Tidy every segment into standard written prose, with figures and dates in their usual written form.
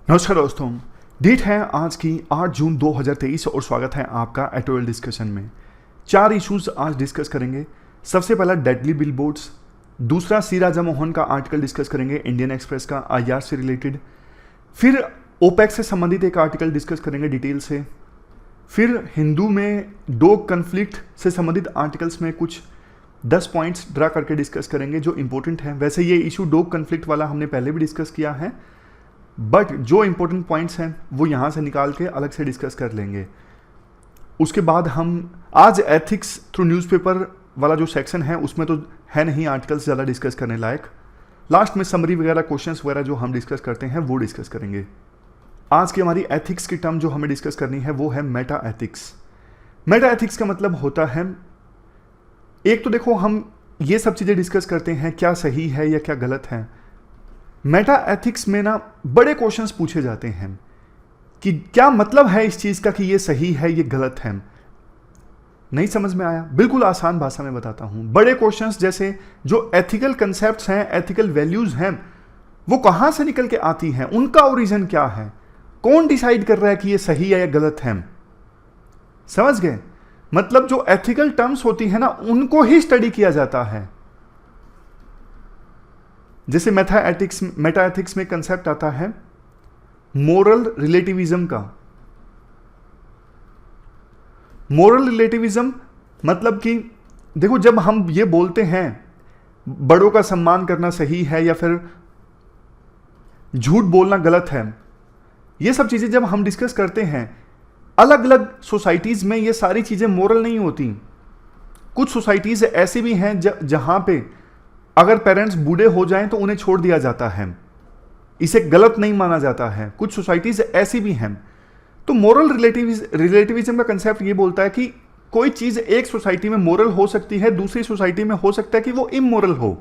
नमस्कार दोस्तों, डेट है आज की 8 जून 2023 और स्वागत है आपका एटोएल डिस्कशन में। 4 इश्यूज आज डिस्कस करेंगे। सबसे पहला डेडली बिलबोर्ड्स, दूसरा सी राजा मोहन का आर्टिकल डिस्कस करेंगे इंडियन एक्सप्रेस का आईआर से रिलेटेड, फिर ओपेक से संबंधित एक आर्टिकल डिस्कस करेंगे डिटेल से, फिर हिंदू में डोग कन्फ्लिक्ट से संबंधित आर्टिकल्स में कुछ 10 पॉइंट्स ड्रा करके डिस्कस करेंगे जो इंपॉर्टेंट है। वैसे ये इशू डोग कन्फ्लिक्ट वाला हमने पहले भी डिस्कस किया है, बट जो इंपॉर्टेंट पॉइंट्स हैं वो यहाँ से निकाल के अलग से डिस्कस कर लेंगे। उसके बाद हम आज एथिक्स थ्रू न्यूज़पेपर वाला जो सेक्शन है उसमें तो है नहीं आर्टिकल्स ज़्यादा डिस्कस करने लायक। लास्ट में समरी वगैरह क्वेश्चंस वगैरह जो हम डिस्कस करते हैं वो डिस्कस करेंगे। आज की हमारी एथिक्स की टर्म जो हमें डिस्कस करनी है वो है मेटा एथिक्स। मेटा एथिक्स का मतलब होता है, एक तो देखो हम ये सब चीज़ें डिस्कस करते हैं क्या सही है या क्या गलत है। मेटा एथिक्स में ना बड़े क्वेश्चंस पूछे जाते हैं कि क्या मतलब है इस चीज़ का कि ये सही है ये गलत है। नहीं समझ में आया? बिल्कुल आसान भाषा में बताता हूं। बड़े क्वेश्चंस जैसे जो एथिकल कंसेप्ट्स हैं, एथिकल वैल्यूज हैं, वो कहां से निकल के आती हैं, उनका ओरिजिन क्या है, कौन डिसाइड कर रहा है कि ये सही है या गलत है। समझ गए? मतलब जो एथिकल टर्म्स होती है ना उनको ही स्टडी किया जाता है। जैसे मेटा एथिक्स में कंसेप्ट आता है मोरल रिलेटिविज्म का। मोरल रिलेटिविज्म मतलब कि देखो, जब हम ये बोलते हैं बड़ों का सम्मान करना सही है या फिर झूठ बोलना गलत है, ये सब चीजें जब हम डिस्कस करते हैं, अलग अलग सोसाइटीज में ये सारी चीजें मोरल नहीं होती। कुछ सोसाइटीज ऐसी भी हैं जहां पे अगर पेरेंट्स बूढ़े हो जाएं तो उन्हें छोड़ दिया जाता है, इसे गलत नहीं माना जाता है। कुछ सोसाइटीज ऐसी भी हैं। तो मोरल रिलेटिविज्म का कंसेप्ट ये बोलता है कि कोई चीज एक सोसाइटी में मोरल हो सकती है, दूसरी सोसाइटी में हो सकता है कि वो इमोरल हो।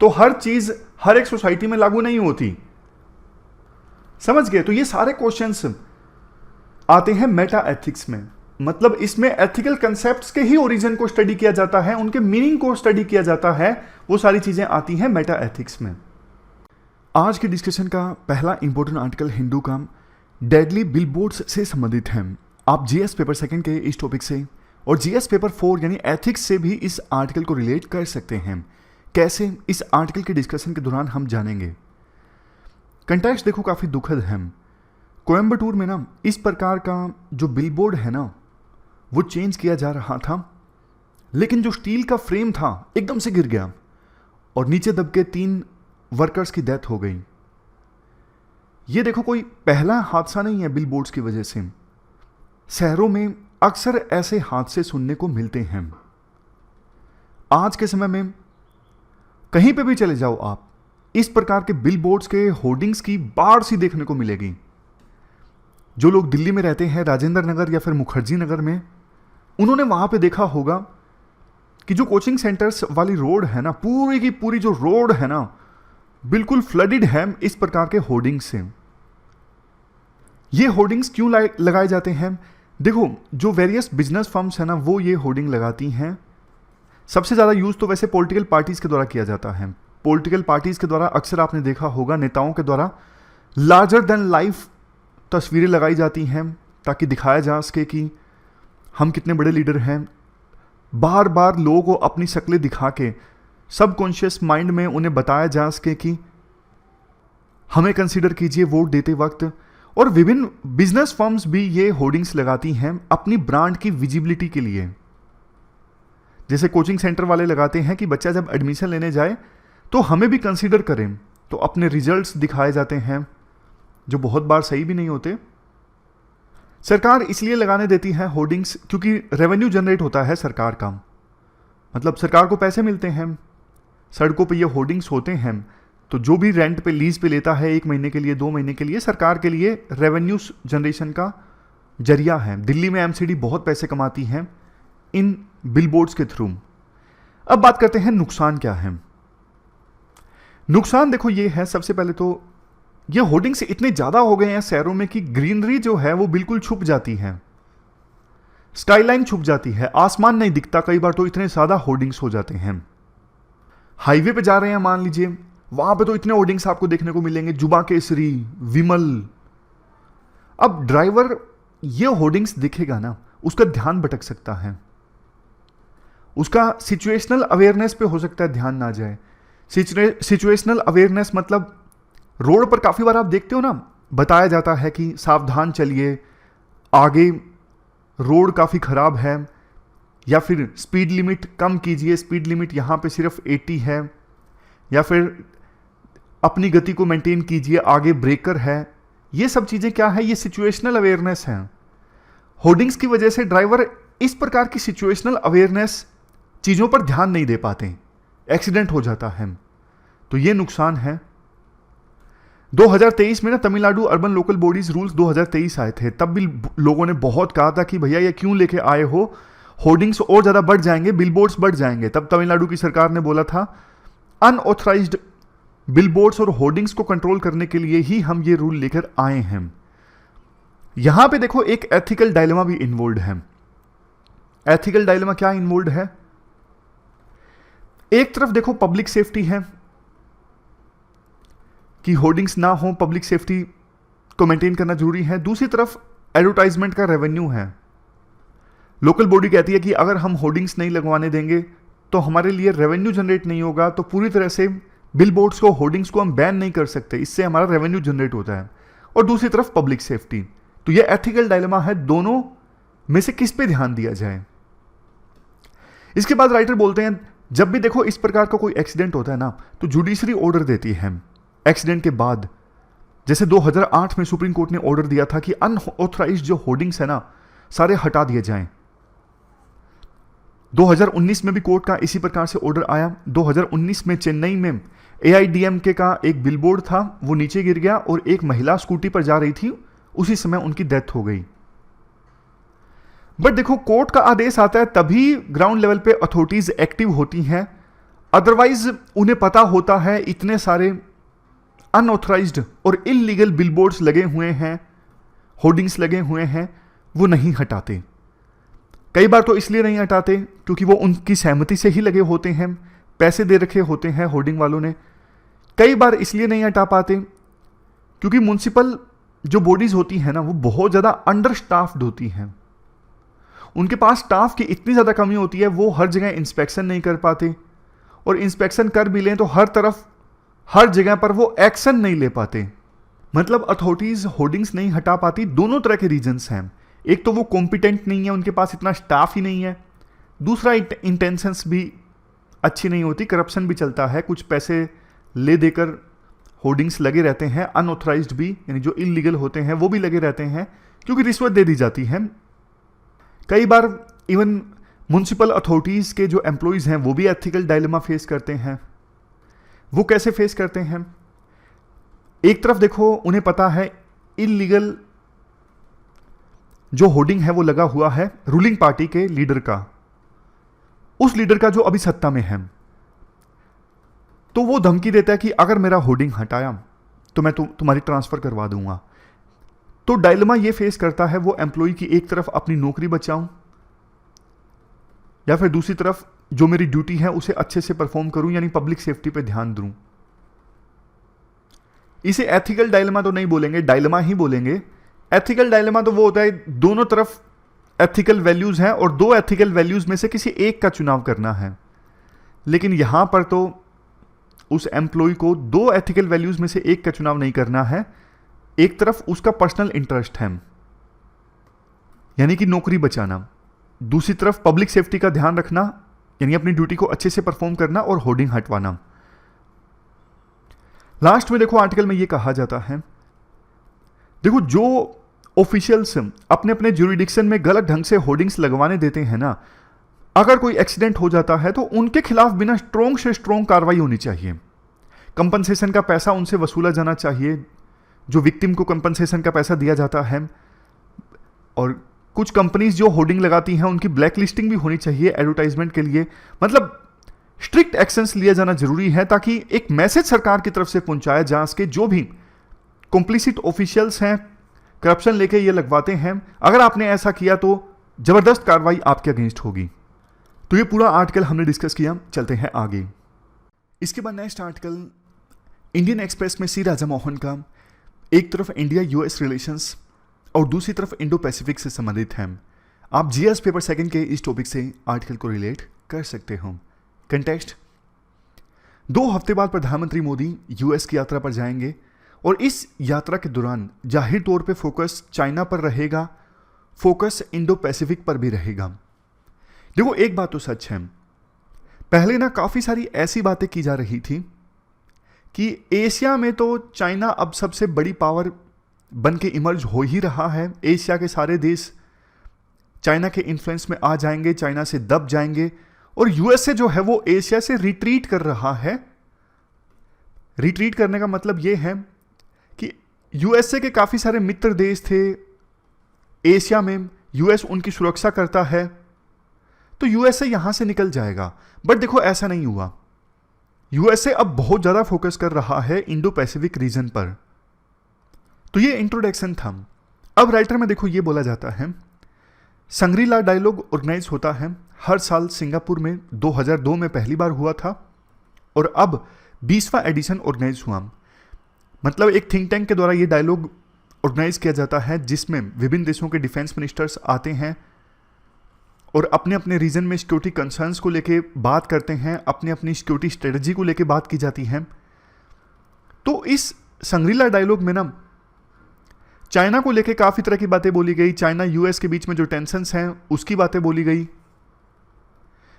तो हर चीज हर एक सोसाइटी में लागू नहीं होती। समझ गए? तो ये सारे क्वेश्चंस आते हैं मेटा एथिक्स में। मतलब इसमें एथिकल कंसेप्ट्स के ही ओरिजिन को स्टडी किया जाता है, उनके मीनिंग को स्टडी किया जाता है। वो सारी चीजें आती हैं मेटा एथिक्स में। आज के डिस्कशन का पहला इंपॉर्टेंट आर्टिकल हिंदू का डेडली बिलबोर्ड्स से संबंधित है। आप जीएस पेपर सेकंड के इस टॉपिक से और जीएस पेपर 4 यानी एथिक्स से भी इस आर्टिकल को रिलेट कर सकते हैं। कैसे, इस आर्टिकल के डिस्कशन के दौरान हम जानेंगे। कंटेक्स्ट देखो काफी दुखद है। कोयम्बटूर में ना इस प्रकार का जो बिलबोर्ड है ना वो चेंज किया जा रहा था, लेकिन जो स्टील का फ्रेम था एकदम से गिर गया और नीचे दब के 3 वर्कर्स की डेथ हो गई। ये देखो कोई पहला हादसा नहीं है बिलबोर्ड्स की वजह से। शहरों में अक्सर ऐसे हादसे सुनने को मिलते हैं। आज के समय में कहीं पे भी चले जाओ आप, इस प्रकार के बिलबोर्ड्स के होर्डिंग्स की बाढ़ सी देखने को मिलेगी। जो लोग दिल्ली में रहते हैं, राजेंद्र नगर या फिर मुखर्जी नगर में, उन्होंने वहां पे देखा होगा कि जो कोचिंग सेंटर्स वाली रोड है ना, पूरी की पूरी जो रोड है ना बिल्कुल फ्लडेड है इस प्रकार के होर्डिंग्स से। ये होर्डिंग्स क्यों लगाए जाते हैं? देखो, जो वेरियस बिजनेस फर्म्स है ना वो ये होर्डिंग लगाती हैं। सबसे ज्यादा यूज तो वैसे पॉलिटिकल पार्टीज के द्वारा किया जाता है। पॉलिटिकल पार्टीज के द्वारा अक्सर आपने देखा होगा नेताओं के द्वारा लार्जर देन लाइफ तस्वीरें लगाई जाती हैं ताकि दिखाया जा सके कि हम कितने बड़े लीडर हैं। बार बार लोगों को अपनी शक्लें दिखा के सबकॉन्शियस माइंड में उन्हें बताया जा सके कि हमें कंसीडर कीजिए वोट देते वक्त। और विभिन्न बिजनेस फर्म्स भी ये होर्डिंग्स लगाती हैं अपनी ब्रांड की विजिबिलिटी के लिए। जैसे कोचिंग सेंटर वाले लगाते हैं कि बच्चा जब एडमिशन लेने जाए तो हमें भी कंसीडर करें, तो अपने रिजल्ट्स दिखाए जाते हैं जो बहुत बार सही भी नहीं होते। सरकार इसलिए लगाने देती है होर्डिंग्स क्योंकि रेवेन्यू जनरेट होता है सरकार का। मतलब सरकार को पैसे मिलते हैं, सड़कों पे ये होर्डिंग्स होते हैं, तो जो भी रेंट पे लीज पे लेता है 1 महीने के लिए 2 महीने के लिए, सरकार के लिए रेवेन्यू जनरेशन का जरिया है। दिल्ली में एमसीडी बहुत पैसे कमाती है इन बिलबोर्ड्स के थ्रू। अब बात करते हैं नुकसान क्या है। नुकसान देखो ये है, सबसे पहले तो ये होर्डिंग्स इतने ज्यादा हो गए हैं शहरों में कि ग्रीनरी जो है वो बिल्कुल छुप जाती है, स्काईलाइन छुप जाती है, आसमान नहीं दिखता कई बार, तो इतने ज्यादा होर्डिंग्स हो जाते हैं। हाईवे पे जा रहे हैं मान लीजिए, वहां पे तो इतने होर्डिंग्स आपको देखने को मिलेंगे, जुबा केसरी, विमल, अब ड्राइवर ये होर्डिंग्स दिखेगा ना, उसका ध्यान भटक सकता है, उसका सिचुएशनल अवेयरनेस पे हो सकता है ध्यान ना जाए। सिचुएशनल अवेयरनेस मतलब रोड पर काफी बार आप देखते हो ना, बताया जाता है कि सावधान चलिए, आगे रोड काफी खराब है, या फिर स्पीड लिमिट कम कीजिए, स्पीड लिमिट यहां पे सिर्फ 80 है, या फिर अपनी गति को मेंटेन कीजिए, आगे ब्रेकर है। ये सब चीजें क्या है, ये सिचुएशनल अवेयरनेस है। होर्डिंग्स की वजह से ड्राइवर इस प्रकार की सिचुएशनल अवेयरनेस चीजों पर ध्यान नहीं दे पाते, एक्सीडेंट हो जाता है, तो ये नुकसान है। 2023 में ना Tamil Nadu urban local bodies rules 2023 आए थे, तब भी लोगों ने बहुत कहा था कि भैया ये क्यों लेके आए हो, होर्डिंग्स और ज्यादा बढ़ जाएंगे, बिलबोर्ड्स बढ़ जाएंगे। तब तमिलनाडु की सरकार ने बोला था अनऑथराइज्ड बिलबोर्ड्स और होर्डिंग्स को कंट्रोल करने के लिए ही हम ये रूल लेकर आए हैं। यहां पे देखो एक एथिकल डायलेमा भी इन्वॉल्व है। एथिकल डायलेमा क्या इन्वॉल्व है? एक तरफ देखो पब्लिक सेफ्टी है कि होर्डिंग्स ना हो, पब्लिक सेफ्टी को मेंटेन करना जरूरी है। दूसरी तरफ एडवर्टाइजमेंट का रेवेन्यू है। लोकल बॉडी कहती है कि अगर हम होर्डिंग्स नहीं लगवाने देंगे तो हमारे लिए रेवेन्यू जनरेट नहीं होगा, तो पूरी तरह से बिलबोर्ड्स को, होर्डिंग्स को हम बैन नहीं कर सकते, इससे हमारा रेवेन्यू जनरेट होता है। और दूसरी तरफ पब्लिक सेफ्टी, तो यह एथिकल डायलेमा है, दोनों में से किस पे ध्यान दिया जाए। इसके बाद राइटर बोलते हैं जब भी देखो इस प्रकार का कोई एक्सीडेंट होता है ना, तो जुडिशरी ऑर्डर देती है एक्सीडेंट के बाद। जैसे 2008 में सुप्रीम कोर्ट ने ऑर्डर दिया था कि अनऑथराइज्ड जो होर्डिंग्स है ना, सारे हटा दिए जाएं। 2019 में भी कोर्ट का इसी प्रकार से ऑर्डर आया। 2019 में चेन्नई में AIDMK का एक बिलबोर्ड था, वो नीचे गिर गया और एक महिला स्कूटी पर जा रही थी, उसी समय उनकी डेथ हो गई। बट देखो कोर्ट का आदेश आता है तभी ग्राउंड लेवल पे अथॉरिटीज एक्टिव होती हैं, अदरवाइज उन्हें पता होता है इतने सारे अनऑथराइज्ड और इलीगल बिलबोर्ड्स लगे हुए हैं, होर्डिंग्स लगे हुए हैं, वो नहीं हटाते। कई बार तो इसलिए नहीं हटाते क्योंकि वो उनकी सहमति से ही लगे होते हैं, पैसे दे रखे होते हैं होर्डिंग वालों ने। कई बार इसलिए नहीं हटा पाते क्योंकि म्युनिसिपल जो बॉडीज होती हैं ना, वो बहुत ज्यादा अंडर स्टाफ्ड होती हैं, उनके पास स्टाफ की इतनी ज्यादा कमी होती है, वो हर जगह इंस्पेक्शन नहीं कर पाते, और इंस्पेक्शन कर भी लें तो हर तरफ हर जगह पर वो एक्शन नहीं ले पाते। मतलब अथॉरिटीज होर्डिंग्स नहीं हटा पाती, दोनों तरह के रीजंस हैं। एक तो वो कॉम्पिटेंट नहीं है, उनके पास इतना स्टाफ ही नहीं है, दूसरा इंटेंशंस भी अच्छी नहीं होती, करप्शन भी चलता है, कुछ पैसे ले देकर होर्डिंग्स लगे रहते हैं, अनऑथराइज्ड भी, यानी जो इलीगल होते हैं वो भी लगे रहते हैं क्योंकि रिश्वत दे दी जाती है। कई बार इवन म्युनिसिपल अथॉरिटीज के जो एम्प्लॉइज हैं वो भी एथिकल डायलेमा फेस करते हैं। वो कैसे फेस करते हैं? एक तरफ देखो उन्हें पता है इलीगल जो होर्डिंग है वो लगा हुआ है रूलिंग पार्टी के लीडर का, उस लीडर का जो अभी सत्ता में है, तो वो धमकी देता है कि अगर मेरा होर्डिंग हटाया तो मैं तुम्हारी ट्रांसफर करवा दूंगा। तो डायलेमा ये फेस करता है वो एम्प्लॉय की, एक तरफ अपनी नौकरी बचाऊं या फिर दूसरी तरफ जो मेरी ड्यूटी है उसे अच्छे से परफॉर्म करूं, यानी पब्लिक सेफ्टी पे ध्यान दूं। इसे एथिकल डायलेमा तो नहीं बोलेंगे, डायलेमा ही बोलेंगे। एथिकल डायलेमा तो वो होता है दोनों तरफ एथिकल वैल्यूज हैं और दो एथिकल वैल्यूज में से किसी एक का चुनाव करना है। लेकिन यहां पर तो उस एम्प्लॉय को दो एथिकल वैल्यूज में से एक का चुनाव नहीं करना है, एक तरफ उसका पर्सनल इंटरेस्ट है यानी कि नौकरी बचाना, दूसरी तरफ पब्लिक सेफ्टी का ध्यान रखना यानी अपनी ड्यूटी को अच्छे से परफॉर्म करना और होर्डिंग हटवाना। लास्ट में देखो आर्टिकल में यह कहा जाता है, देखो जो ऑफिशियल्स अपने अपने ज्यूरिडिक्शन में गलत ढंग से होर्डिंग्स लगवाने देते हैं ना, अगर कोई एक्सीडेंट हो जाता है तो उनके खिलाफ बिना स्ट्रोंग से स्ट्रोंग कार्रवाई होनी चाहिए। कंपनसेशन का पैसा उनसे वसूला जाना चाहिए, जो विक्टिम को कंपनसेशन का पैसा दिया जाता है। और कुछ कंपनीज जो होर्डिंग लगाती हैं उनकी ब्लैक लिस्टिंग भी होनी चाहिए एडवर्टाइजमेंट के लिए। मतलब स्ट्रिक्ट एक्शंस लिया जाना जरूरी है ताकि एक मैसेज सरकार की तरफ से पहुंचाया जा सके, जो भी कॉम्प्लिसिट ऑफिशियल्स हैं, करप्शन लेके ये लगवाते हैं, अगर आपने ऐसा किया तो जबरदस्त कार्रवाई आपके अगेंस्ट होगी। तो ये पूरा आर्टिकल हमने डिस्कस किया, चलते हैं आगे। इसके बाद नेक्स्ट आर्टिकल इंडियन एक्सप्रेस में सी राजा मोहन का, एक तरफ इंडिया यूएस रिलेशंस और दूसरी तरफ इंडो पैसिफिक से संबंधित हैं। आप जीएस पेपर सेकंड के इस टॉपिक से आर्टिकल को रिलेट कर सकते हो। कंटेक्स्ट: 2 हफ्ते बाद प्रधानमंत्री मोदी यूएस की यात्रा पर जाएंगे और इस यात्रा के दौरान जाहिर तौर पे फोकस चाइना पर रहेगा, फोकस इंडो पैसिफिक पर भी रहेगा। देखो एक बात तो सच है, पहले ना काफ़ी सारी ऐसी बातें की जा रही थी कि एशिया में तो चाइना अब सबसे बड़ी पावर बन के इमर्ज हो ही रहा है, एशिया के सारे देश चाइना के इन्फ्लुएंस में आ जाएंगे, चाइना से दब जाएंगे, और यूएसए जो है वो एशिया से रिट्रीट कर रहा है। रिट्रीट करने का मतलब ये है कि यूएसए के काफ़ी सारे मित्र देश थे एशिया में, यूएस उनकी सुरक्षा करता है, तो यूएसए यहां से निकल जाएगा। बट देखो ऐसा नहीं हुआ, यूएसए अब बहुत ज़्यादा फोकस कर रहा है इंडो पैसिफिक रीजन पर। तो ये इंट्रोडक्शन था। अब राइटर में देखो ये बोला जाता है, संग्रीला डायलॉग ऑर्गेनाइज होता है हर साल सिंगापुर में, 2002 में पहली बार हुआ था और अब 20वां एडिशन ऑर्गेनाइज हुआ। मतलब एक थिंक टैंक के द्वारा ये डायलॉग ऑर्गेनाइज किया जाता है जिसमें विभिन्न देशों के डिफेंस मिनिस्टर्स आते हैं और अपने अपने रीजन में सिक्योरिटी कंसर्न्स को लेके बात करते हैं, अपनी अपनी सिक्योरिटी स्ट्रेटजी को लेके बात की जाती है। तो इस संग्रीला डायलॉग में ना चाइना को लेके काफ़ी तरह की बातें बोली गई, चाइना यूएस के बीच में जो टेंशन्स हैं उसकी बातें बोली गई।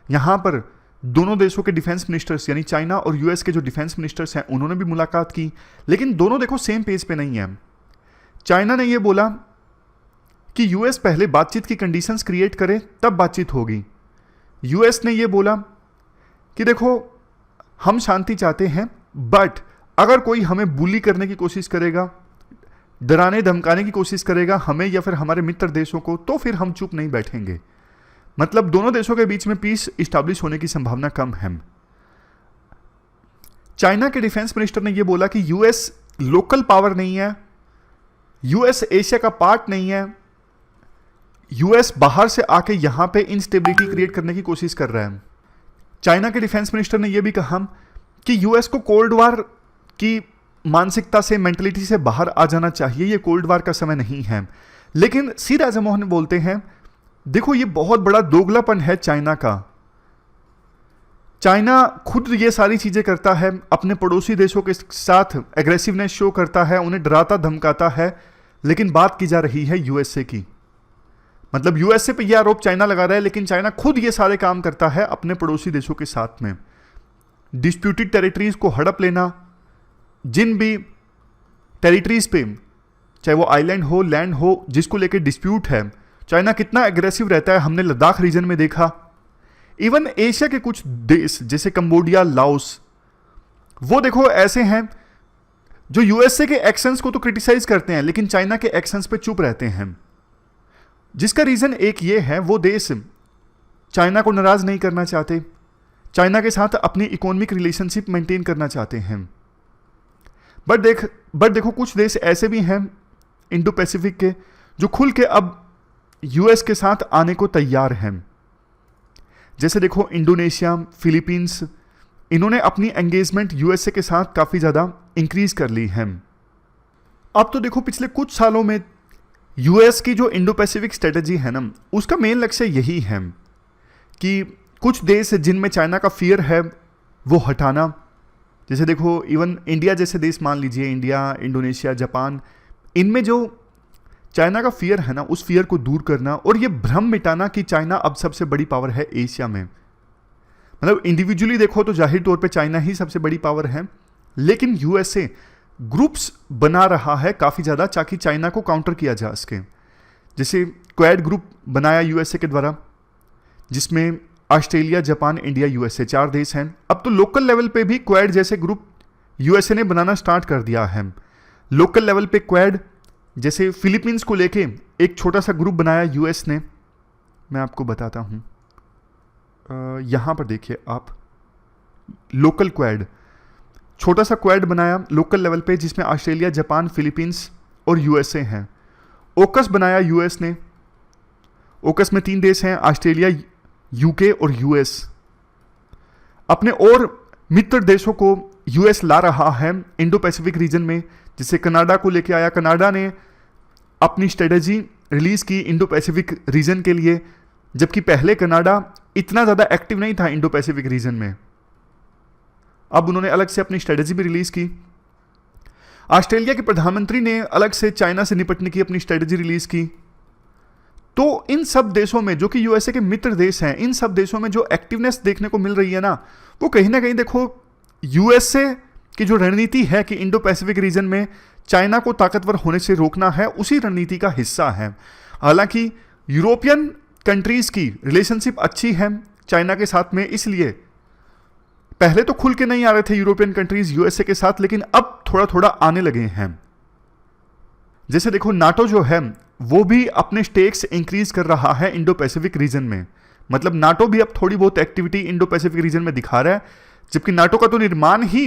यहाँ पर दोनों देशों के डिफेंस मिनिस्टर्स यानी चाइना और यूएस के जो डिफेंस मिनिस्टर्स हैं उन्होंने भी मुलाकात की, लेकिन दोनों देखो सेम पेज पे नहीं है। चाइना ने ये बोला कि यूएस पहले बातचीत की कंडीशंस क्रिएट करे तब बातचीत होगी। यूएस ने ये बोला कि देखो हम शांति चाहते हैं, बट अगर कोई हमें बुली करने की कोशिश करेगा, डराने धमकाने की कोशिश करेगा हमें या फिर हमारे मित्र देशों को, तो फिर हम चुप नहीं बैठेंगे। मतलब दोनों देशों के बीच में पीस इस्टेब्लिश होने की संभावना कम है। चाइना के डिफेंस मिनिस्टर ने यह बोला कि यूएस लोकल पावर नहीं है, यूएस एशिया का पार्ट नहीं है, यूएस बाहर से आके यहां पे इंस्टेबिलिटी क्रिएट करने की कोशिश कर रहा है। चाइना के डिफेंस मिनिस्टर ने यह भी कहा कि यूएस को कोल्ड वॉर की मानसिकता से, मेंटलिटी से बाहर आ जाना चाहिए, ये कोल्ड वॉर का समय नहीं है। लेकिन सी राजामोहन बोलते हैं देखो ये बहुत बड़ा दोगलापन है चाइना का। चाइना खुद ये सारी चीजें करता है, अपने पड़ोसी देशों के साथ एग्रेसिवनेस शो करता है, उन्हें डराता धमकाता है, लेकिन बात की जा रही है यूएसए की। मतलब यूएसए पे यह आरोप चाइना लगा रहा है, लेकिन चाइना खुद ये सारे काम करता है अपने पड़ोसी देशों के साथ में। डिस्प्यूटेड टेरिटरीज को हड़प लेना, जिन भी टेरिटरीज पे, चाहे वो आइलैंड हो, लैंड हो, जिसको लेके डिस्प्यूट है, चाइना कितना एग्रेसिव रहता है हमने लद्दाख रीजन में देखा। इवन एशिया के कुछ देश जैसे कंबोडिया, लाओस, वो देखो ऐसे हैं जो यूएसए के एक्शंस को तो क्रिटिसाइज करते हैं लेकिन चाइना के एक्शंस पे चुप रहते हैं। जिसका रीजन एक ये है, वो देश चाइना को नाराज नहीं करना चाहते, चाइना के साथ अपनी इकोनॉमिक रिलेशनशिप मेंटेन करना चाहते हैं। बट देखो कुछ देश ऐसे भी हैं इंडो पैसिफिक के जो खुल के अब यूएस के साथ आने को तैयार हैं। जैसे देखो इंडोनेशिया, फिलीपींस, इन्होंने अपनी एंगेजमेंट यूएसए के साथ काफ़ी ज़्यादा इंक्रीज कर ली है। अब तो देखो पिछले कुछ सालों में यूएस की जो इंडो पैसिफिक स्ट्रेटजी है ना, उसका मेन लक्ष्य यही है कि कुछ देश जिनमें चाइना का फियर है वो हटाना। जैसे देखो इवन इंडिया जैसे देश मान लीजिए, इंडिया, इंडोनेशिया, जापान, इनमें जो चाइना का फियर है ना, उस फियर को दूर करना और ये भ्रम मिटाना कि चाइना अब सबसे बड़ी पावर है एशिया में। मतलब इंडिविजुअली देखो तो जाहिर तौर पे चाइना ही सबसे बड़ी पावर है, लेकिन यूएसए ग्रुप्स बना रहा है काफ़ी ज़्यादा ताकि चाइना को काउंटर किया जा सके। जैसे क्वाड ग्रुप बनाया यूएसए के द्वारा, जिसमें ऑस्ट्रेलिया, जापान, इंडिया, यूएसए 4 देश हैं। अब तो लोकल लेवल पे भी क्वाड जैसे ग्रुप यूएसए ने बनाना स्टार्ट कर दिया है। लोकल लेवल पे क्वाड, जैसे फिलीपींस को लेके एक छोटा सा ग्रुप बनाया यूएस ने, मैं आपको बताता हूँ। यहाँ पर देखिए आप, लोकल क्वाड, छोटा सा क्वाड बनाया लोकल लेवल पे जिसमें ऑस्ट्रेलिया, जापान, फिलीपींस और यूएसए हैं। ओकस बनाया यूएस ने, ओकस में 3 देश हैं, ऑस्ट्रेलिया, यूके और यूएस। अपने और मित्र देशों को यूएस ला रहा है इंडो पैसिफिक रीजन में, जिसे कनाडा को लेके आया। कनाडा ने अपनी स्ट्रेटजी रिलीज की इंडो पैसिफिक रीजन के लिए, जबकि पहले कनाडा इतना ज़्यादा एक्टिव नहीं था इंडो पैसिफिक रीजन में। अब उन्होंने अलग से अपनी स्ट्रेटजी भी रिलीज की। ऑस्ट्रेलिया के प्रधानमंत्री ने अलग से चाइना से निपटने की अपनी स्ट्रेटजी रिलीज की। तो इन सब देशों में, जो कि यूएसए के मित्र देश हैं, इन सब देशों में जो एक्टिवनेस देखने को मिल रही है ना, वो कहीं ना कहीं देखो यूएसए की जो रणनीति है कि इंडो पैसिफिक रीजन में चाइना को ताकतवर होने से रोकना है, उसी रणनीति का हिस्सा है। हालांकि यूरोपियन कंट्रीज की रिलेशनशिप अच्छी है चाइना के साथ में, इसलिए पहले तो खुल के नहीं आ रहे थे यूरोपियन कंट्रीज यूएसए के साथ, लेकिन अब थोड़ा थोड़ा आने लगे हैं। जैसे देखो नाटो जो है वो भी अपने स्टेक्स इंक्रीज कर रहा है इंडो पैसिफिक रीजन में। मतलब नाटो भी अब थोड़ी बहुत एक्टिविटी इंडो पैसिफिक रीजन में दिखा रहा है, जबकि नाटो का तो निर्माण ही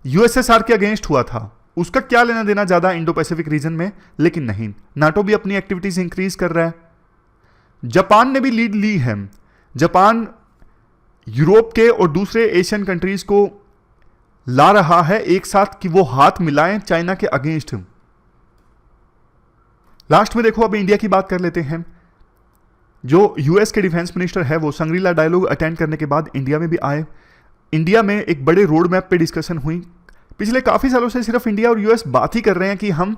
यूएसएसआर के अगेंस्ट हुआ था। उसका क्या लेना देना ज्यादा इंडो पैसिफिक रीजन में, लेकिन नहीं, नाटो भी अपनी एक्टिविटीज इंक्रीज कर रहा है। जापान ने भी लीड ली है। जापान यूरोप के और दूसरे एशियन कंट्रीज को ला रहा है एक साथ कि वो हाथ मिलाएं चाइना के अगेंस्ट। लास्ट में देखो अब इंडिया की बात कर लेते हैं। जो यूएस के डिफेंस मिनिस्टर है वो संग्रीला डायलॉग अटेंड करने के बाद इंडिया में भी आए। इंडिया में एक बड़े रोड मैप पे डिस्कशन हुई। पिछले काफ़ी सालों से सिर्फ इंडिया और यूएस बात ही कर रहे हैं कि हम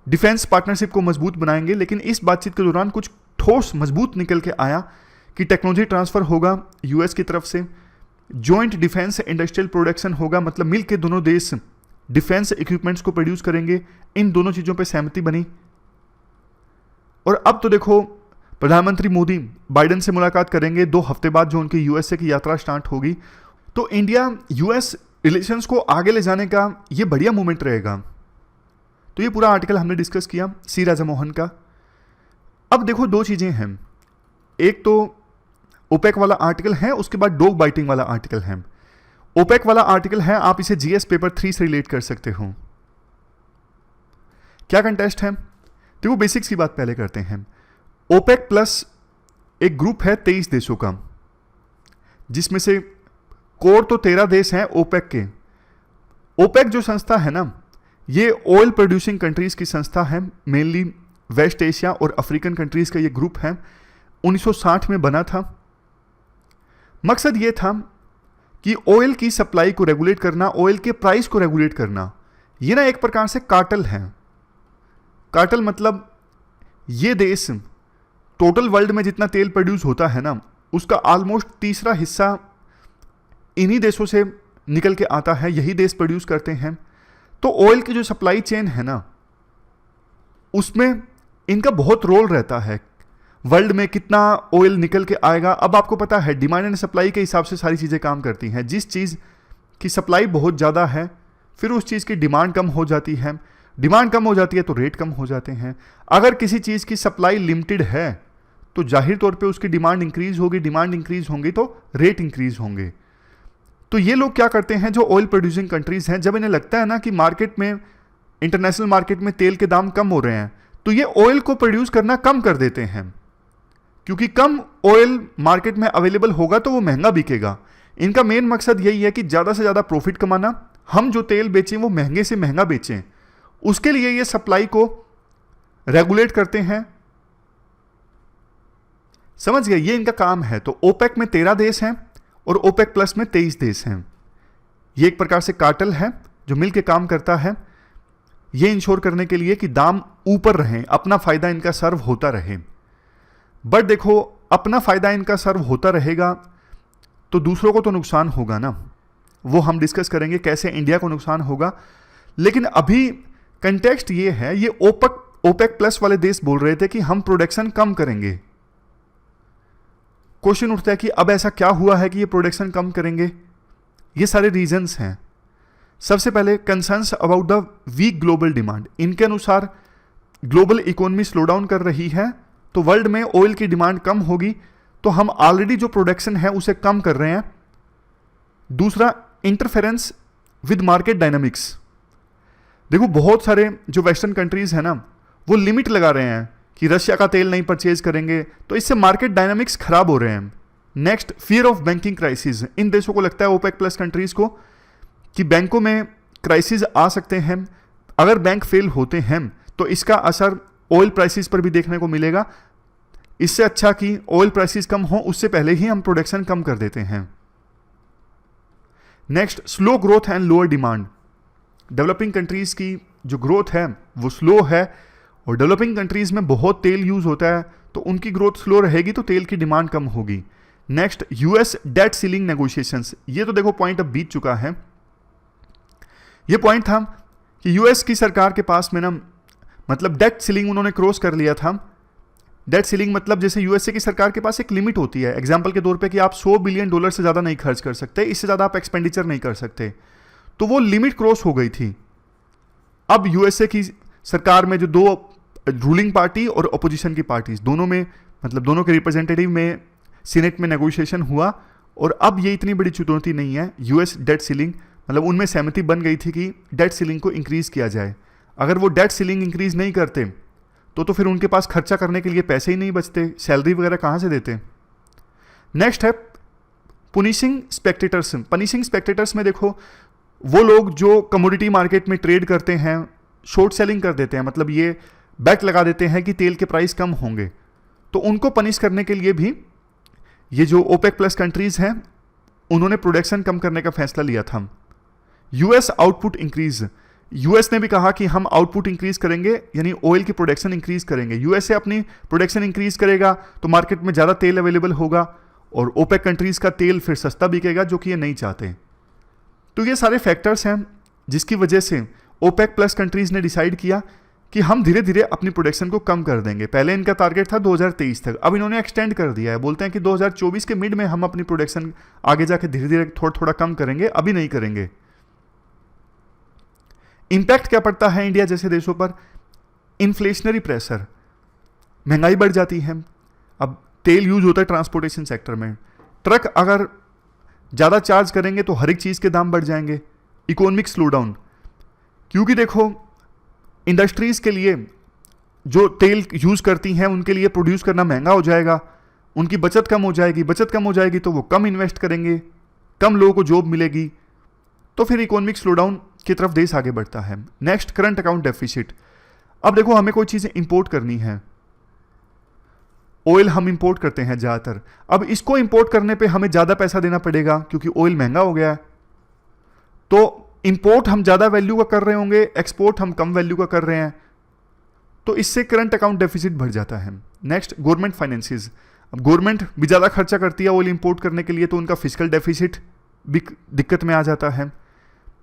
डिफेंस पार्टनरशिप को मजबूत बनाएंगे, लेकिन इस बातचीत के दौरान कुछ ठोस मजबूत निकल के आया कि टेक्नोलॉजी ट्रांसफर होगा यूएस की तरफ से, जॉइंट डिफेंस इंडस्ट्रियल प्रोडक्शन होगा, मतलब मिल के दोनों देश डिफेंस इक्विपमेंट्स को प्रोड्यूस करेंगे। इन दोनों चीज़ों पर सहमति बनी। और अब तो देखो प्रधानमंत्री मोदी बाइडेन से मुलाकात करेंगे 2 हफ्ते बाद, जो उनकी यूएसए की यात्रा स्टार्ट होगी। तो इंडिया यूएस रिलेशंस को आगे ले जाने का ये बढ़िया मूवमेंट रहेगा। तो ये पूरा आर्टिकल हमने डिस्कस किया सी राजा मोहन का। अब देखो 2 चीज़ें हैं, एक तो ओपेक वाला आर्टिकल है, उसके बाद डॉग बाइटिंग वाला आर्टिकल है। ओपेक वाला आर्टिकल है, आप इसे जीएस पेपर 3 से रिलेट कर सकते हो। क्या कंटेस्ट है, तो वो बेसिक्स की बात पहले करते हैं। ओपेक प्लस एक ग्रुप है 23 देशों का, जिसमें से कोर तो 13 देश हैं ओपेक के। ओपेक जो संस्था है ना, ये ऑयल प्रोड्यूसिंग कंट्रीज की संस्था है, मेनली वेस्ट एशिया और अफ्रीकन कंट्रीज का ये ग्रुप है। 1960 में बना था। मकसद ये था कि ऑयल की सप्लाई को रेगुलेट करना, ऑयल के प्राइस को रेगुलेट करना। ये ना एक प्रकार से कार्टेल है। कार्टेल मतलब ये देश टोटल वर्ल्ड में जितना तेल प्रोड्यूस होता है ना, उसका ऑलमोस्ट तीसरा हिस्सा इन्हीं देशों से निकल के आता है, यही देश प्रोड्यूस करते हैं। तो ऑयल की जो सप्लाई चेन है ना, उसमें इनका बहुत रोल रहता है। वर्ल्ड में कितना ऑयल निकल के आएगा, अब आपको पता है डिमांड एंड सप्लाई के हिसाब से सारी चीज़ें काम करती हैं। जिस चीज़ की सप्लाई बहुत ज़्यादा है, फिर उस चीज़ की डिमांड कम हो जाती है। डिमांड कम हो जाती है तो रेट कम हो जाते हैं। अगर किसी चीज़ की सप्लाई लिमिटेड है तो जाहिर तौर पे उसकी डिमांड इंक्रीज होगी, डिमांड इंक्रीज होंगी तो रेट इंक्रीज होंगे। तो ये लोग क्या करते हैं, जो ऑयल प्रोड्यूसिंग कंट्रीज हैं, जब इन्हें लगता है ना कि मार्केट में, इंटरनेशनल मार्केट में तेल के दाम कम हो रहे हैं, तो ये ऑयल को प्रोड्यूस करना कम कर देते हैं, क्योंकि कम ऑयल मार्केट में अवेलेबल होगा तो वो महंगा बिकेगा। इनका मेन मकसद यही है कि ज़्यादा से ज़्यादा प्रॉफिट कमाना, हम जो तेल बेचें वो महंगे से महंगा बेचें। उसके लिए ये सप्लाई को रेगुलेट करते हैं। समझ गए, ये इनका काम है। तो ओपेक में 13 देश हैं और ओपेक प्लस में 23 देश हैं। ये एक प्रकार से कार्टेल है जो मिलकर काम करता है, ये इंश्योर करने के लिए कि दाम ऊपर रहें, अपना फायदा इनका सर्व होता रहे। बट देखो, अपना फायदा इनका सर्व होता रहेगा तो दूसरों को तो नुकसान होगा ना, वो हम डिस्कस करेंगे कैसे इंडिया को नुकसान होगा। लेकिन अभी कंटेक्स्ट ये है, ये ओपेक प्लस वाले देश बोल रहे थे कि हम प्रोडक्शन कम करेंगे। क्वेश्चन उठता है कि अब ऐसा क्या हुआ है कि ये प्रोडक्शन कम करेंगे। ये सारे रीजंस हैं। सबसे पहले concerns about the weak global demand. इनके अनुसार ग्लोबल इकोनॉमी स्लो डाउन कर रही है, तो वर्ल्ड में ऑयल की डिमांड कम होगी, तो हम ऑलरेडी जो प्रोडक्शन है उसे कम कर रहे हैं। दूसरा, इंटरफेरेंस विद मार्केट डायनामिक्स। देखो बहुत सारे जो वेस्टर्न कंट्रीज है ना, वो लिमिट लगा रहे हैं कि रशिया का तेल नहीं परचेज करेंगे, तो इससे मार्केट डायनामिक्स खराब हो रहे हैं। Next, fear of banking crisis. इन देशों को लगता है, ओपेक प्लस कंट्रीज को, कि बैंकों में क्राइसिस आ सकते हैं। अगर बैंक फेल होते हैं तो इसका असर ऑयल प्राइसेस पर भी देखने को मिलेगा। इससे अच्छा कि ऑयल प्राइसेस कम हो उससे पहले ही हम प्रोडक्शन कम कर देते हैं। Next, slow growth and lower demand. Developing countries की जो ग्रोथ है वो स्लो है, और डेवलपिंग कंट्रीज में बहुत तेल यूज होता है, तो उनकी ग्रोथ स्लो रहेगी तो तेल की डिमांड कम होगी। Next, US date ceiling negotiations. ये तो देखो पॉइंट अब बीत चुका है। ये पॉइंट था कि यूएस की सरकार के पास में ना, मतलब डेट सीलिंग उन्होंने क्रॉस कर लिया था। डेट सीलिंग मतलब जैसे यूएसए की सरकार के पास एक लिमिट होती है, एग्जांपल के तौर पे कि आप $100 बिलियन से ज़्यादा नहीं खर्च कर सकते, इससे ज़्यादा आप एक्सपेंडिचर नहीं कर सकते, तो वो लिमिट क्रॉस हो गई थी। अब यूएसए की सरकार में जो दो रूलिंग पार्टी और अपोजिशन की पार्टीज दोनों में, मतलब दोनों के रिप्रेजेंटेटिव में सीनेट में नेगोशिएशन हुआ, और अब ये इतनी बड़ी चुनौती नहीं है। यूएस डेट सीलिंग, मतलब उनमें सहमति बन गई थी कि डेट सीलिंग को इंक्रीज किया जाए। अगर वो डेट सीलिंग इंक्रीज नहीं करते तो फिर उनके पास खर्चा करने के लिए पैसे ही नहीं बचते, सैलरी वगैरह कहाँ से देते। नेक्स्ट है पुनिशिंग स्पेक्टेटर्स। पनिशिंग स्पेक्टेटर्स में देखो, वो लोग जो कमोडिटी मार्केट में ट्रेड करते हैं, शॉर्ट सेलिंग कर देते हैं, मतलब ये बैट लगा देते हैं कि तेल के प्राइस कम होंगे, तो उनको पनिश करने के लिए भी ये जो ओपेक प्लस कंट्रीज हैं उन्होंने प्रोडक्शन कम करने का फैसला लिया था। US output increase. यूएस ने भी कहा कि हम आउटपुट इंक्रीज करेंगे, यानी ऑयल की प्रोडक्शन इंक्रीज करेंगे। यूएसए अपनी प्रोडक्शन इंक्रीज करेगा तो मार्केट में ज़्यादा तेल अवेलेबल होगा, और ओपेक कंट्रीज का तेल फिर सस्ता बिकेगा, जो कि ये नहीं चाहते। तो ये सारे फैक्टर्स हैं जिसकी वजह से ओपेक प्लस कंट्रीज ने डिसाइड किया कि हम धीरे धीरे अपनी प्रोडक्शन को कम कर देंगे। पहले इनका टारगेट था 2023 तक, अब इन्होंने एक्सटेंड कर दिया है। बोलते हैं कि 2024 के मिड में हम अपनी प्रोडक्शन आगे जाके धीरे धीरे थोड़ा थोड़ा कम करेंगे, अभी नहीं करेंगे। इंपैक्ट क्या पड़ता है इंडिया जैसे देशों पर? इन्फ्लेशनरी प्रेशर, महंगाई बढ़ जाती है। अब तेल यूज होता है ट्रांसपोर्टेशन सेक्टर में, ट्रक अगर ज़्यादा चार्ज करेंगे तो हर एक चीज़ के दाम बढ़ जाएंगे। इकोनॉमिक स्लो डाउन, क्योंकि देखो इंडस्ट्रीज़ के लिए जो तेल यूज़ करती हैं उनके लिए प्रोड्यूस करना महंगा हो जाएगा, उनकी बचत कम हो जाएगी। बचत कम हो जाएगी तो वो कम इन्वेस्ट करेंगे, कम लोगों को जॉब मिलेगी, तो फिर इकोनॉमिक स्लो डाउन की तरफ देश आगे बढ़ता है। Next, current account deficit. अब देखो हमें कोई चीज़ें इंपोर्ट करनी है, ऑयल हम इंपोर्ट करते हैं ज़्यादातर। अब इसको इंपोर्ट करने पे हमें ज़्यादा पैसा देना पड़ेगा क्योंकि ऑयल महंगा हो गया है। तो इंपोर्ट हम ज़्यादा वैल्यू का कर रहे होंगे, एक्सपोर्ट हम कम वैल्यू का कर रहे हैं, तो इससे करंट अकाउंट डेफिसिट बढ़ जाता है। Next, government finances. अब गवर्नमेंट भी ज़्यादा खर्चा करती है ऑयल इंपोर्ट करने के लिए, तो उनका फिजिकल डेफिसिट भी दिक्कत में आ जाता है।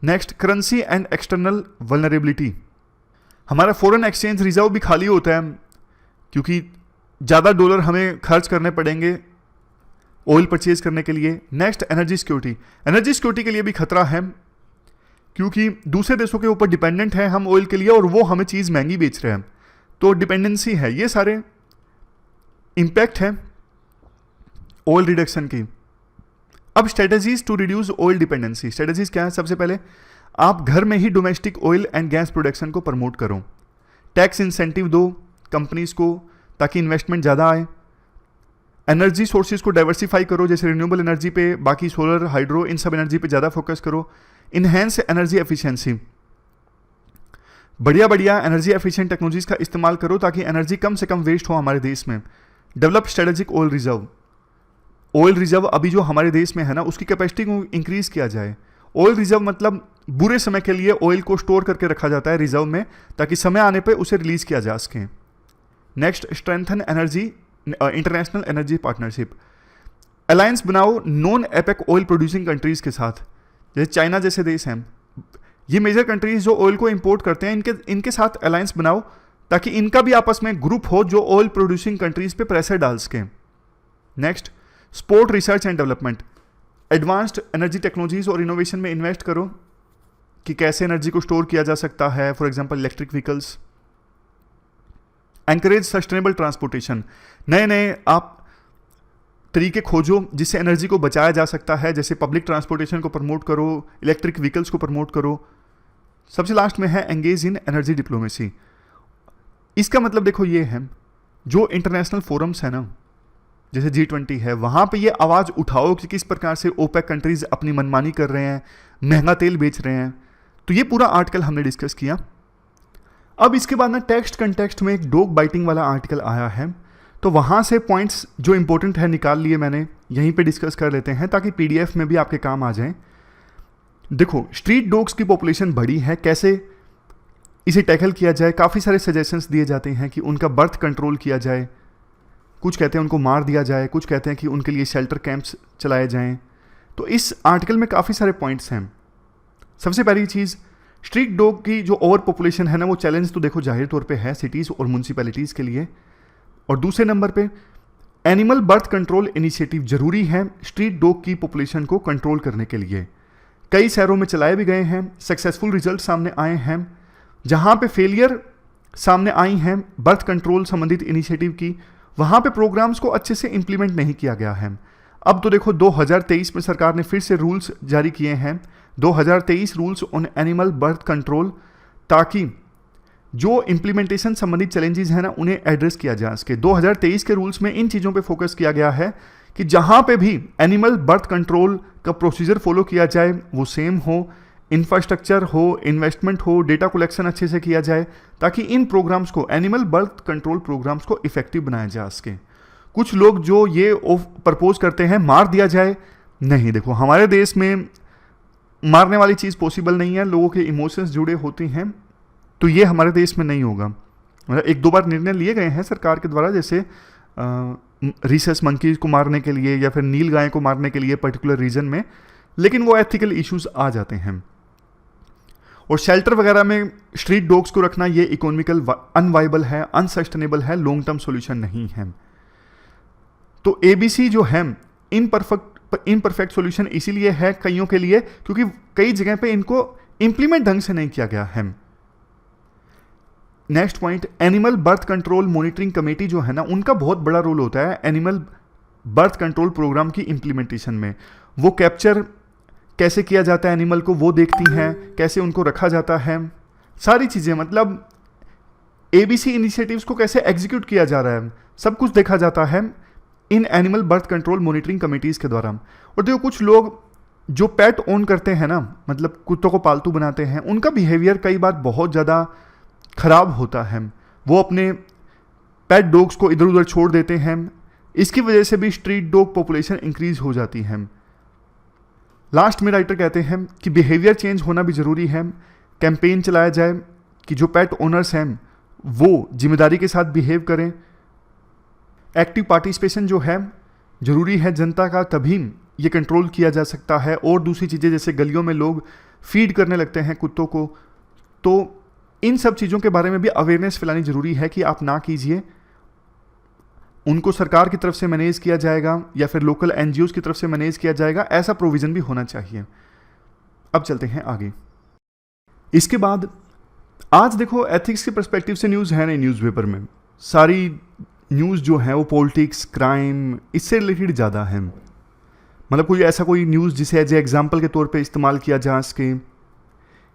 Next, currency and external vulnerability. हमारा फॉरेन एक्सचेंज रिजर्व भी खाली होता है क्योंकि ज़्यादा डॉलर हमें खर्च करने पड़ेंगे ऑयल परचेज करने के लिए। Next, energy security. Energy security के लिए भी खतरा है क्योंकि दूसरे देशों के ऊपर डिपेंडेंट है हम ऑयल के लिए, और वो हमें चीज़ महंगी बेच रहे हैं, तो डिपेंडेंसी है। ये सारे इम्पैक्ट है ऑयल रिडक्शन की। अब strategies to reduce oil dependency. Strategies क्या है? सबसे पहले आप घर में ही domestic oil and gas production को प्रमोट करो, टैक्स इंसेंटिव दो कंपनीज को ताकि इन्वेस्टमेंट ज़्यादा आए। एनर्जी सोर्सेज को डाइवर्सिफाई करो, जैसे रिन्यूएबल एनर्जी पे, बाकी सोलर, हाइड्रो, इन सब एनर्जी पे ज़्यादा फोकस करो। इनहेंस एनर्जी एफिशिएंसी, बढ़िया बढ़िया एनर्जी एफिशिएंट टेक्नोलॉजीज का इस्तेमाल करो ताकि एनर्जी कम से कम वेस्ट हो हमारे देश में। Develop strategic oil reserve. Oil reserve अभी जो हमारे देश में है ना, उसकी कैपेसिटी को इंक्रीज किया जाए। ऑयल रिजर्व मतलब बुरे समय के लिए ऑयल को स्टोर करके रखा जाता है रिजर्व में, ताकि समय आने पे उसे रिलीज किया जा सके। Next, strengthen energy international energy partnership. Alliance बनाओ non OPEC oil producing countries के साथ, जैसे चाइना जैसे देश हैं। ये मेजर कंट्रीज जो ऑयल को इंपोर्ट करते हैं, इनके साथ अलायंस बनाओ ताकि इनका भी आपस में ग्रुप हो जो ऑयल प्रोड्यूसिंग कंट्रीज पे प्रेशर डाल सके। Next, sport research and development. Advanced energy technologies और इनोवेशन में इन्वेस्ट करो कि कैसे एनर्जी को स्टोर किया जा सकता है, for example electric vehicles. Encourage sustainable transportation. नए नए आप तरीके खोजो जिससे एनर्जी को बचाया जा सकता है, जैसे पब्लिक ट्रांसपोर्टेशन को प्रमोट करो, इलेक्ट्रिक व्हीकल्स को प्रमोट करो। सबसे लास्ट में है एंगेज इन एनर्जी डिप्लोमेसी। इसका मतलब देखो ये है, जो इंटरनेशनल फोरम्स है ना, जैसे G20 है, वहाँ पे ये आवाज़ उठाओ कि किस प्रकार से ओपेक कंट्रीज अपनी मनमानी कर रहे हैं, महंगा तेल बेच रहे हैं। तो ये पूरा आर्टिकल हमने डिस्कस किया। अब इसके बाद ना टेक्स्ट कंटेक्स्ट में एक डॉग बाइटिंग वाला आर्टिकल आया है, तो वहाँ से पॉइंट्स जो इंपॉर्टेंट है निकाल लिए मैंने, यहीं पे डिस्कस कर लेते हैं ताकि पीडीएफ में भी आपके काम आ जाए। देखो, स्ट्रीट डॉग्स की पॉपुलेशन बढ़ी है, कैसे इसे टैकल किया जाए। काफ़ी सारे सजेशंस दिए जाते हैं कि उनका बर्थ कंट्रोल किया जाए, कुछ कहते हैं उनको मार दिया जाए, कुछ कहते हैं कि उनके लिए शेल्टर कैंप्स चलाए जाएं। तो इस आर्टिकल में काफ़ी सारे पॉइंट्स हैं। सबसे पहली चीज़, स्ट्रीट डॉग की जो ओवर पॉपुलेशन है ना, वो चैलेंज तो देखो जाहिर तौर पे है सिटीज़ और म्यूनसिपैलिटीज़ के लिए। और दूसरे नंबर पे एनिमल बर्थ कंट्रोल इनिशिएटिव जरूरी है स्ट्रीट डॉग की पॉपुलेशन को कंट्रोल करने के लिए। कई शहरों में चलाए भी गए हैं, सक्सेसफुल रिजल्ट सामने आए हैं। जहाँ पे फेलियर सामने आई हैं बर्थ कंट्रोल संबंधित इनिशिएटिव की, वहाँ पे प्रोग्राम्स को अच्छे से इम्प्लीमेंट नहीं किया गया है। अब तो देखो 2023 में सरकार ने फिर से रूल्स जारी किए हैं, 2023 rules on animal birth control, ताकि जो इम्प्लीमेंटेशन संबंधित चैलेंजेस हैं ना उन्हें एड्रेस किया जा सके। 2023 के रूल्स में इन चीज़ों पे फोकस किया गया है कि जहाँ पे भी एनिमल बर्थ कंट्रोल का प्रोसीजर फॉलो किया जाए वो सेम हो, इंफ्रास्ट्रक्चर हो, इन्वेस्टमेंट हो, डेटा कलेक्शन अच्छे से किया जाए, ताकि इन प्रोग्राम्स को, एनिमल बर्थ कंट्रोल प्रोग्राम्स को इफेक्टिव बनाया जा सके। कुछ लोग जो ये प्रपोज करते हैं मार दिया जाए, नहीं, देखो हमारे देश में मारने वाली चीज़ पॉसिबल नहीं है, लोगों के इमोशंस जुड़े होते हैं, तो ये हमारे देश में नहीं होगा। मतलब एक दो बार निर्णय लिए गए हैं सरकार के द्वारा, जैसे रिसेस मंकीज को मारने के लिए या फिर नील गाय को मारने के लिए पर्टिकुलर रीजन में, लेकिन वो एथिकल इश्यूज आ जाते हैं। और शेल्टर वगैरह में स्ट्रीट डॉग्स को रखना ये इकोनॉमिकल अनवाइबल है, अनसस्टेनेबल है, लॉन्ग टर्म सॉल्यूशन नहीं है। तो एबीसी जो है इनपरफेक्ट सॉल्यूशन इसीलिए है कईयों के लिए, क्योंकि कई जगह पे इनको इंप्लीमेंट ढंग से नहीं किया गया है। Next point, animal birth control monitoring committee जो है ना, उनका बहुत बड़ा रोल होता है एनिमल बर्थ कंट्रोल प्रोग्राम की इंप्लीमेंटेशन में। वो कैप्चर कैसे किया जाता है एनिमल को, वो देखती हैं, कैसे उनको रखा जाता है, सारी चीज़ें, मतलब एबीसी इनिशिएटिव्स को कैसे एग्जीक्यूट किया जा रहा है, सब कुछ देखा जाता है in animal birth control monitoring committees के द्वारा। और देखो, कुछ लोग जो पेट ओन करते हैं ना, मतलब कुत्तों को पालतू बनाते हैं, उनका बिहेवियर कई बार बहुत ज़्यादा खराब होता है। वो अपने पेट डॉग्स को इधर उधर छोड़ देते हैं, इसकी वजह से भी स्ट्रीट डॉग पॉपुलेशन इंक्रीज हो जाती है। लास्ट में राइटर कहते हैं कि बिहेवियर चेंज होना भी ज़रूरी है। कैंपेन चलाया जाए कि जो पेट ओनर्स हैं वो जिम्मेदारी के साथ बिहेव करें। एक्टिव पार्टिसिपेशन जो है ज़रूरी है जनता का, तभी ये कंट्रोल किया जा सकता है। और दूसरी चीज़ें, जैसे गलियों में लोग फीड करने लगते हैं कुत्तों को, तो इन सब चीज़ों के बारे में भी अवेयरनेस फैलानी ज़रूरी है कि आप ना कीजिए। उनको सरकार की तरफ से मैनेज किया जाएगा या फिर लोकल एनजीओज की तरफ से मैनेज किया जाएगा, ऐसा प्रोविज़न भी होना चाहिए। अब चलते हैं आगे। इसके बाद आज देखो, एथिक्स के पर्सपेक्टिव से न्यूज़ है नहीं न्यूज़पेपर में, सारी न्यूज़ जो है वो पॉलिटिक्स, क्राइम, इससे रिलेटेड ज़्यादा है। मतलब कोई ऐसा कोई न्यूज़ जिसे एज ए एग्जाम्पल के तौर पे इस्तेमाल किया जा सके,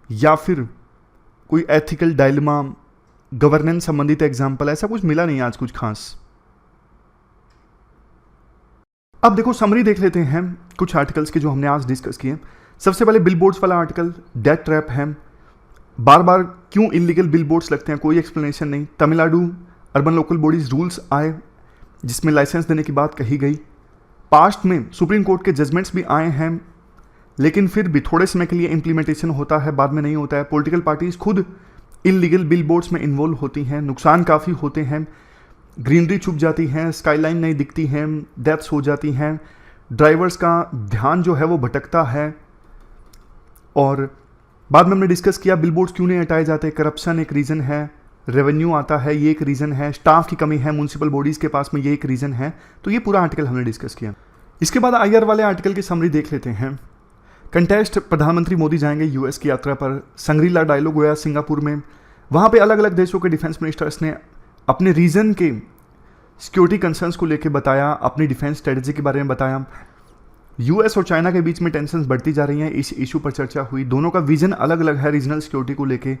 या फिर कोई एथिकल डायलेमा, गवर्नेंस संबंधित एग्जाम्पल, ऐसा कुछ मिला नहीं आज कुछ खास। अब देखो, समरी देख लेते हैं कुछ आर्टिकल्स के जो हमने आज डिस्कस किए। सबसे पहले बिलबोर्ड्स वाला आर्टिकल, डेथ ट्रैप है। बार बार क्यों इलीगल बिलबोर्ड्स लगते हैं, कोई एक्सप्लेनेशन नहीं। Tamil Nadu urban local bodies rules आए जिसमें लाइसेंस देने की बात कही गई। पास्ट में सुप्रीम कोर्ट के जजमेंट्स भी आए हैं, लेकिन फिर भी थोड़े समय के लिए इम्प्लीमेंटेशन होता है, बाद में नहीं होता है। पॉलिटिकल पार्टीज खुद इलीगल बिलबोर्ड्स में इन्वॉल्व होती हैं, नुकसान काफ़ी होते हैं, ग्रीनरी छुप जाती है, स्काईलाइन नहीं दिखती है, डेथ्स हो जाती हैं, ड्राइवर्स का ध्यान जो है वो भटकता है। और बाद में हमने डिस्कस किया बिलबोर्ड्स क्यों नहीं हटाए जाते। करप्शन एक रीज़न है, रेवेन्यू आता है ये एक रीज़न है, स्टाफ की कमी है म्यूनसिपल बॉडीज़ के पास में ये एक रीज़न है। तो ये पूरा आर्टिकल हमने डिस्कस किया। इसके बाद आईआर वाले आर्टिकल की समरी देख लेते हैं। कंटेस्ट, प्रधानमंत्री मोदी जाएंगे यूएस की यात्रा पर। संग्रीला डायलॉग हुआ सिंगापुर में, वहाँ पे अलग अलग देशों के डिफेंस मिनिस्टर्स ने अपने रीजन के सिक्योरिटी कंसर्न्स को लेकर बताया, अपनी डिफेंस स्ट्रेटजी के बारे में बताया। यूएस और चाइना के बीच में टेंशन्स बढ़ती जा रही हैं, इस इशू पर चर्चा हुई। दोनों का विजन अलग अलग है रीजनल सिक्योरिटी को लेके।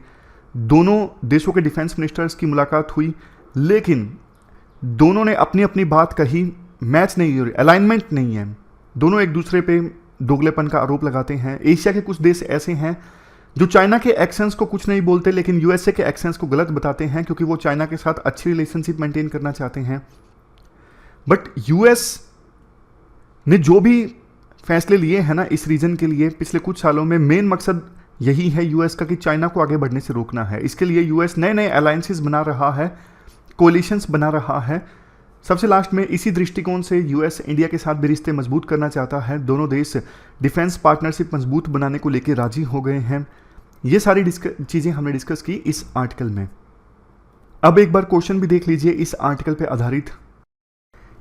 दोनों देशों के डिफेंस मिनिस्टर्स की मुलाकात हुई, लेकिन दोनों ने अपनी अपनी बात कही, मैच नहीं हो रही, अलाइनमेंट नहीं है। दोनों एक दूसरे पे दोगलेपन का आरोप लगाते हैं। एशिया के कुछ देश ऐसे हैं जो चाइना के एक्शंस को कुछ नहीं बोलते लेकिन यूएसए के एक्शंस को गलत बताते हैं क्योंकि वो चाइना के साथ अच्छी रिलेशनशिप मेंटेन करना चाहते हैं। बट यूएस ने जो भी फैसले लिए हैं ना इस रीजन के लिए पिछले कुछ सालों में, मेन मकसद यही है यूएस का कि चाइना को आगे बढ़ने से रोकना है। इसके लिए यूएस नए नए अलायंसेस बना रहा है, कोलिशंस बना रहा है। सबसे लास्ट में इसी दृष्टिकोण से यूएस इंडिया के साथ भी रिश्ते मजबूत करना चाहता है। दोनों देश डिफेंस पार्टनरशिप मजबूत बनाने को लेकर राजी हो गए हैं। ये सारी चीज़ें हमने डिस्कस की इस आर्टिकल में। अब एक बार क्वेश्चन भी देख लीजिए इस आर्टिकल पे आधारित।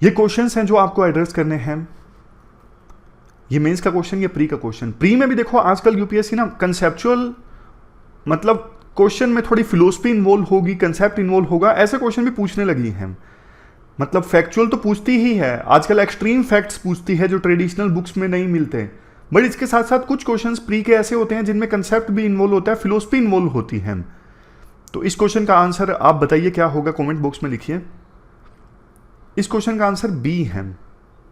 ये क्वेश्चंस हैं जो आपको एड्रेस करने हैं। ये मेंस का क्वेश्चन या प्री का क्वेश्चन। प्री में भी देखो आजकल यूपीएससी ना कंसेप्चुअल, मतलब क्वेश्चन में थोड़ी फिलोसफी इन्वॉल्व होगी, कंसेप्ट इन्वॉल्व होगा, ऐसे क्वेश्चन भी पूछने लगी हैं। मतलब फैक्चुअल तो पूछती ही है, आजकल एक्सट्रीम फैक्ट्स पूछती है जो ट्रेडिशनल बुक्स में नहीं मिलते। बट इसके साथ साथ कुछ क्वेश्चंस प्री के ऐसे होते हैं जिनमें कंसेप्ट भी इन्वॉल्व होता है, फिलोसफी इन्वॉल्व होती है। तो इस क्वेश्चन का आंसर आप बताइए क्या होगा, कमेंट बॉक्स में लिखिए। इस क्वेश्चन का आंसर बी है,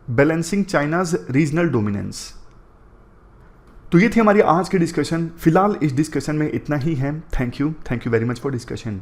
बैलेंसिंग चाइनाज रीजनल डोमिनेंस। तो ये थी हमारी आज की डिस्कशन। फिलहाल इस डिस्कशन में इतना ही है। Thank you very much for discussion.